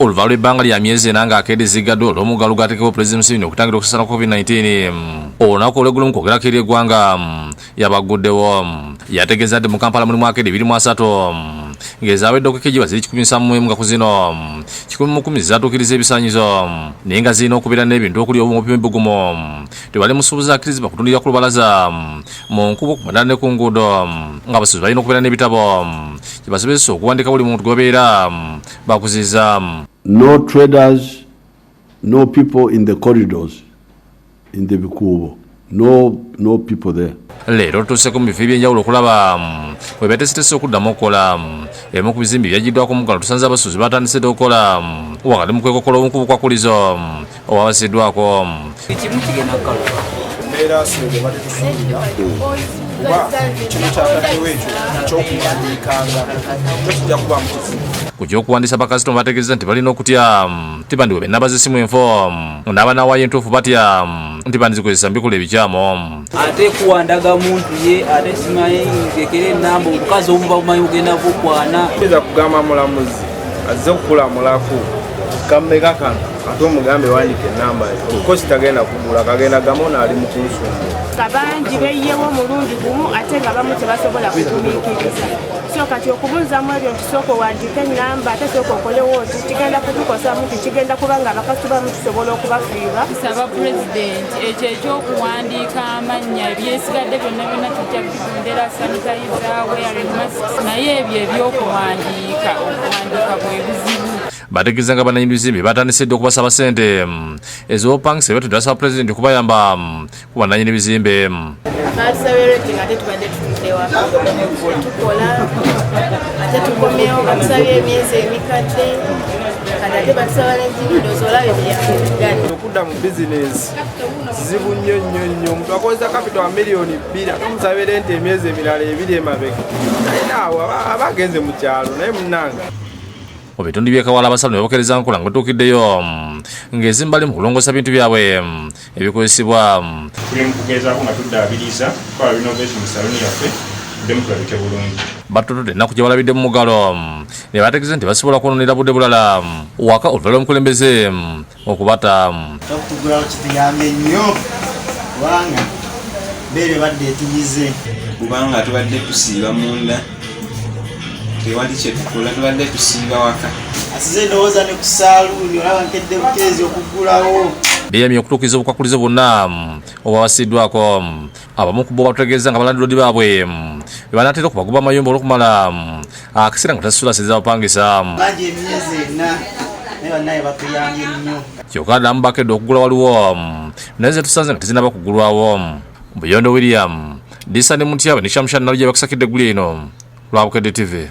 oluvalu ebbanga lya myezi ena ng'akedde zigadde olw'omuggalo gwateekebwa Pulezidenti Museveni okutangira okusasana COVID-19 olunaku olw'eggulu mu kwogera kiri eggwanga yabagguddewo yategeeza nti mu Kampala mulimu akedde 23 ng'ezaawedde okukejjibwa ziri 171 nga ku zino 10 zatuukiriza ebisaanyizo naye nga zirina okubeera n'ebintu okuli obupima ebbugumu tebali musuubuzi akkirizibwa kutundira ku lubalaza mu nkubo ku madala ne ku nguudo nga abasuubuzi balina okubeera n'ebitabo kibasobozesa okuwandiika buli muntu gwebabeera bakuziza. No traders, no people in the corridors in the Bikubo. No people there. Leero tutuuse mu bifo ebyenjawulo okulaba bwe beeteeseteese okuddamu okukola ebimu ku bizimbe byaggiddwako omuggalo tusanze abasuubuzi batandise okukola wakati mu kwekokola obunkubu kwakulizo obwabasiddwako. Ekimu kigenda kukaluba mbeera senge batetusuubira kuba kino kyataddewo ekyo ekyokuwandiikanga tekijja kuba mu kizibu. Ku ky'okuwandiisa bakasitoma bategeeza nti balina okutya nti bandi bwe benaba z'essimu enfo n'abanawaayo entuufu batya nti bandi zikozesa mbikula ebikyamu. ate kuwandaga muntu ye ate simaye ngekera enamba omukazi omu bamumanyi kugenda kukwana. Oyinza kugamba mulamuzi azze okukulamulako kammeka kano ate omugambe wandiika ennamba kuko kitagenda kugula kagenda gamona ali mu kunsumbu. Kabangi beyewo omulundi gumu ate nga bamu tebasobola kutumiikiriza. So kati okubuuzamu ebyo ntusooka owandiika ennamba ate sooka okolewo oti kigenda kutukosamu nti kigenda kubanga abakasitobamu tusobola okubafiirwa. Tusaba Pulezidenti ekyo ekyokuwandiika amannya ebyesigadde byonna byonna tujja bitondera sanitayiza wearing masks naye ebyo ebyokuwandiika bwe buzibu. Bategeeza nga bannannyini bizimbe batandisedde okubasaba ssente ez'obupangisa ebyatudde basaba Pulezidenti okubayamba ku bannannyini bizimbe. Batusabye renti nga ate tubadde tutudde waka tukola ate tukomyewo batusabye emyezi emikadde kati ate batusaba n'enjiridozi olabe byatugadde. Okudda mu bizinesi kizibu nnyo omuntu akozesa kapito wa miliyoni 2 ate omusabye renti emyezi emirala 2 emabega naye naawe aba agenze mu kyalo naye munnanga. Mu bitundu by'ekawala abasawo ne babokereza nkola ng'otuukiddeyo ng'ezimu bali mu kulongoosa bintu byabwe ebikozesebwa. Tuli mu kugezaako nga tuddaabiriza twala binovation mu saloni yaffe tuddemu tulabike bulungi. Batutudde ennaku gye balabidde mu muggalo ne bategeeza nti basobola kwonoonera budde bulala waka oluvalala omukulembeze okubata. Okuggulawo kituyambye nnyo kubanga mbeere badde etuyize kubanga tubadde tusiiba munda tewali kyetukola tubadde tusiiba waka. asize ndowooza ne ku saaluuni olaba nkedde buteezi okuggulawo. Beeyamye okutuukiriza obukwakulizo bwonna obwabasiddwako. Abamu ku bo bategeeza nga balandiroodi baabwe banaatera okubagoba amayumba olw'okumala akaseera nga tasasula sente z'abapangisa. Bangi emyezi 4 naye bannaye batuyambye nnyo. Kyokka ddamu Bukedde okuggula waliwo naye ze tusanze nga tezinaba kuggulwawo. Buyondo William Disane Mutyaba ne Shamshan Nalugye bakusakidde eggulu eno lwa Bukedde TV.